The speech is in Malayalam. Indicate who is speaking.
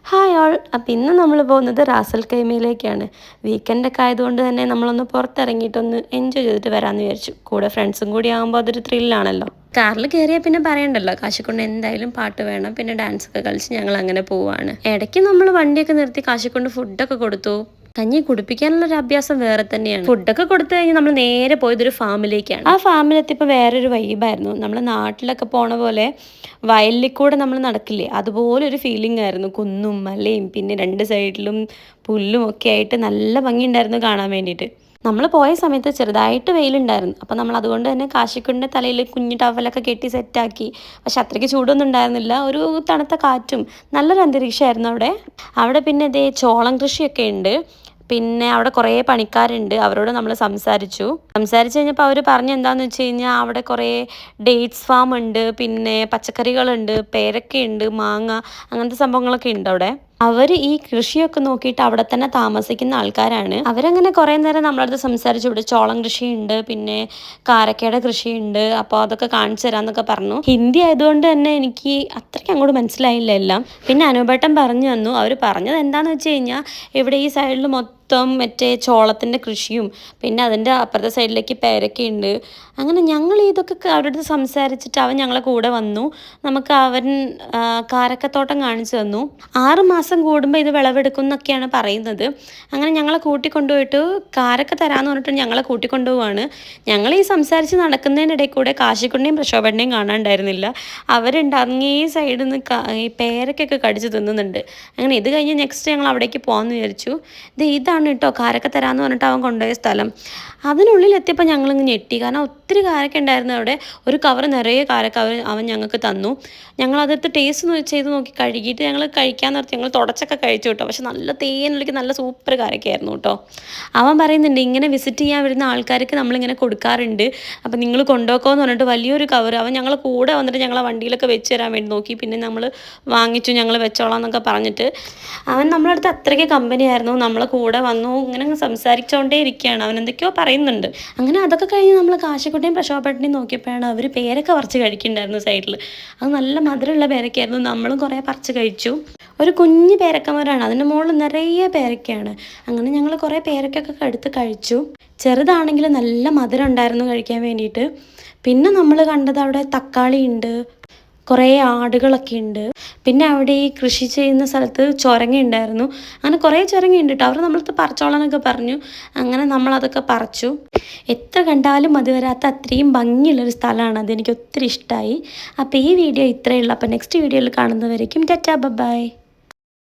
Speaker 1: Hi all. അപ്പം ഇന്ന് നമ്മൾ പോകുന്നത് റാസൽ കൈമയിലേക്കാണ്. വീക്കെൻഡൊക്കെ ആയതുകൊണ്ട് തന്നെ നമ്മളൊന്ന് പുറത്തിറങ്ങിയിട്ടൊന്ന് എൻജോയ് ചെയ്തിട്ട് വരാമെന്ന് വിചാരിച്ചു. കൂടെ ഫ്രണ്ട്സും കൂടി ആകുമ്പോൾ അതൊരു ത്രില്ലാണല്ലോ. കാറിൽ കയറിയാൽ പിന്നെ പറയണ്ടല്ലോ, കാശിക്കൊണ്ട് എന്തായാലും പാട്ട് വേണം, പിന്നെ ഡാൻസൊക്കെ കളിച്ച് ഞങ്ങൾ അങ്ങനെ പോവാണ്. ഇടയ്ക്ക് നമ്മൾ വണ്ടിയൊക്കെ നിർത്തി കാശിക്കൊണ്ട് ഫുഡൊക്കെ കൊടുത്തു. കഞ്ഞി കുടിപ്പിക്കാനുള്ള ഒരു അഭ്യാസം വേറെ തന്നെയാണ്. ഫുഡൊക്കെ കൊടുത്തു കഴിഞ്ഞ് നമ്മൾ നേരെ പോയതൊരു ഫാമിലേക്കാണ്. ആ ഫാമിലെത്തിയപ്പോൾ വേറൊരു വൈബായിരുന്നു. നമ്മൾ നാട്ടിലൊക്കെ പോണ പോലെ വയലിൽ കൂടെ നമ്മൾ നടക്കില്ലേ, അതുപോലെ ഒരു ഫീലിംഗ് ആയിരുന്നു. കുന്നും മലയും പിന്നെ രണ്ട് സൈഡിലും പുല്ലും ഒക്കെ ആയിട്ട് നല്ല ഭംഗിയുണ്ടായിരുന്നു കാണാൻ വേണ്ടിയിട്ട്. നമ്മൾ പോയ സമയത്ത് ചെറുതായിട്ട് വെയിലുണ്ടായിരുന്നു. അപ്പം നമ്മൾ അതുകൊണ്ട് തന്നെ കാശിക്കുണ്ടിൻ്റെ തലയിൽ കുഞ്ഞു ടവലൊക്കെ കെട്ടി സെറ്റാക്കി. പക്ഷെ അത്രയ്ക്ക് ചൂടൊന്നും ഉണ്ടായിരുന്നില്ല. ഒരു തണുത്ത കാറ്റും നല്ലൊരു അന്തരീക്ഷമായിരുന്നു അവിടെ. അവിടെ പിന്നെ ഇതേ ചോളം കൃഷിയൊക്കെ ഉണ്ട്. പിന്നെ അവിടെ കുറേ പണിക്കാരുണ്ട്. അവരോട് നമ്മൾ സംസാരിച്ചു കഴിഞ്ഞപ്പോൾ അവർ പറഞ്ഞ എന്താണെന്ന് വെച്ച് കഴിഞ്ഞാൽ അവിടെ കുറേ ഡേറ്റ്സ് ഫാം ഉണ്ട്, പിന്നെ പച്ചക്കറികളുണ്ട്, പേരക്കയുണ്ട്, മാങ്ങ, അങ്ങനത്തെ സംഭവങ്ങളൊക്കെ ഉണ്ട് അവിടെ. അവർ ഈ കൃഷിയൊക്കെ നോക്കിയിട്ട് അവിടെ തന്നെ താമസിക്കുന്ന ആൾക്കാരാണ്. അവരങ്ങനെ കുറേ നേരം നമ്മളടുത്ത് സംസാരിച്ചു. ഇവിടെ ചോളം കൃഷിയുണ്ട്, പിന്നെ കാരക്കയുടെ കൃഷിയുണ്ട്, അപ്പോൾ അതൊക്കെ കാണിച്ചു തരാമെന്നൊക്കെ പറഞ്ഞു. ഹിന്ദി ആയതുകൊണ്ട് തന്നെ എനിക്ക് അത്രയ്ക്ക് അങ്ങോട്ട് മനസ്സിലായില്ല എല്ലാം. പിന്നെ അനുപേട്ടൻ പറഞ്ഞു തന്നു. അവർ പറഞ്ഞത് എന്താണെന്ന് വെച്ച് കഴിഞ്ഞാൽ ഇവിടെ ഈ സൈഡിൽ മൊത്തം മറ്റേ ചോളത്തിൻ്റെ കൃഷിയും പിന്നെ അതിൻ്റെ അപ്പുറത്തെ സൈഡിലേക്ക് പേരക്കയുണ്ട്. അങ്ങനെ ഞങ്ങൾ ഇതൊക്കെ അവരുടെ അടുത്ത് സംസാരിച്ചിട്ട് അവൻ ഞങ്ങളെ കൂടെ വന്നു. നമുക്ക് അവൻ കാരക്കത്തോട്ടം കാണിച്ചു തന്നു. 6 മാസം കൂടുമ്പോൾ ഇത് വിളവെടുക്കും എന്നൊക്കെയാണ് പറയുന്നത്. അങ്ങനെ ഞങ്ങളെ കൂട്ടിക്കൊണ്ടുപോയിട്ട് കാരക്ക തരാമെന്ന് പറഞ്ഞിട്ട് ഞങ്ങളെ കൂട്ടിക്കൊണ്ടുപോവാണ്. ഞങ്ങൾ ഈ സംസാരിച്ച് നടക്കുന്നതിനിടയിൽ കൂടെ കാശിക്കുണ്ടിനെയും പ്രശോഭനെയും കാണാണ്ടായിരുന്നില്ല. അവരുണ്ട് അങ്ങേ സൈഡിൽ നിന്ന് ഈ പേരക്കൊക്കെ കടിച്ച് തിന്നുന്നുണ്ട്. അങ്ങനെ ഇത് കഴിഞ്ഞ് നെക്സ്റ്റ് ഞങ്ങൾ അവിടേക്ക് പോകാമെന്ന് വിചാരിച്ചു. ഇതാണ് കേട്ടോ കാരക്ക തരാമെന്ന് പറഞ്ഞിട്ട് അവൻ കൊണ്ടുപോയ സ്ഥലം. അതിനുള്ളിലെത്തിയപ്പോൾ ഞങ്ങളിങ്ങ് ഞെട്ടി. കാരണം ഒത്തിരി കാരക്ക ഉണ്ടായിരുന്നു അവിടെ. ഒരു കവർ നിറയെ കാരക്ക അവൻ ഞങ്ങൾക്ക് തന്നു. ഞങ്ങളതെടുത്ത് ടേസ്റ്റ് ചെയ്ത് നോക്കി കഴുകിയിട്ട് ഞങ്ങൾ കഴിക്കാൻ നിർത്തി. ഞങ്ങൾ തുടച്ചൊക്കെ കഴിച്ചു കേട്ടോ. പക്ഷെ നല്ല തേനൊലിക്ക് നല്ല സൂപ്പർ കാരക്കയായിരുന്നു കേട്ടോ. അവൻ പറയുന്നുണ്ട് ഇങ്ങനെ വിസിറ്റ് ചെയ്യാൻ വരുന്ന ആൾക്കാർക്ക് നമ്മളിങ്ങനെ കൊടുക്കാറുണ്ട്, അപ്പം നിങ്ങൾ കൊണ്ടുപോക്കോന്ന് പറഞ്ഞിട്ട് വലിയൊരു കവർ അവൻ ഞങ്ങൾ കൂടെ വന്നിട്ട് ഞങ്ങളെ വണ്ടിയിലൊക്കെ വെച്ച് തരാൻ വേണ്ടി നോക്കി. പിന്നെ നമ്മൾ വാങ്ങിച്ചു, ഞങ്ങൾ വെച്ചോളാം എന്നൊക്കെ പറഞ്ഞിട്ട് അവൻ നമ്മളടുത്ത് അത്രയ്ക്ക് കമ്പനിയായിരുന്നു. നമ്മളെ കൂടെ വന്നു, ഇങ്ങനെ സംസാരിച്ചുകൊണ്ടേ ഇരിക്കുകയാണ്. അവൻ എന്തൊക്കെയോ പറയുന്നുണ്ട്. അങ്ങനെ അതൊക്കെ കഴിഞ്ഞ് നമ്മൾ കാശിക്കുട്ടിയും പ്രശോഭേട്ടനെയും നോക്കിയപ്പോഴാണ് അവർ പേരൊക്കെ പറിച്ച് കഴിക്കുന്നുണ്ടായിരുന്നു സൈഡിൽ. അത് നല്ല മധുരമുള്ള പേരക്കയായിരുന്നു. നമ്മളും കുറേ പറിച്ച് കഴിച്ചു. ഒരു കുഞ്ഞ് പേരക്കമരാണ്, അതിൻ്റെ മുകളിൽ നിറയെ പേരക്കയാണ്. അങ്ങനെ ഞങ്ങൾ കുറേ പേരക്കൊക്കെ എടുത്ത് കഴിച്ചു. ചെറുതാണെങ്കിൽ നല്ല മധുരം ഉണ്ടായിരുന്നു കഴിക്കാൻ വേണ്ടിയിട്ട്. പിന്നെ നമ്മൾ കണ്ടത് അവിടെ തക്കാളി ഉണ്ട്, കുറേ ആടുകളൊക്കെ ഉണ്ട്. പിന്നെ അവിടെ ഈ കൃഷി ചെയ്യുന്ന സ്ഥലത്ത് ചുരങ്ങ ഉണ്ടായിരുന്നു. അങ്ങനെ കുറേ ചുരങ്ങ ഉണ്ട് കേട്ടോ. അവർ നമ്മളടുത്ത് പറിച്ചോളാനൊക്കെ പറഞ്ഞു. അങ്ങനെ നമ്മളതൊക്കെ പറിച്ചു. എത്ര കണ്ടാലും മതി വരാത്ത അത്രയും ഭംഗിയുള്ളൊരു സ്ഥലമാണ്. അതെനിക്ക് ഒത്തിരി ഇഷ്ടമായി. അപ്പോൾ ഈ വീഡിയോ ഇത്രയേ ഉള്ളൂ. അപ്പോൾ നെക്സ്റ്റ് വീഡിയോയിൽ കാണുന്നവരേക്കും ടാറ്റാ ബൈ.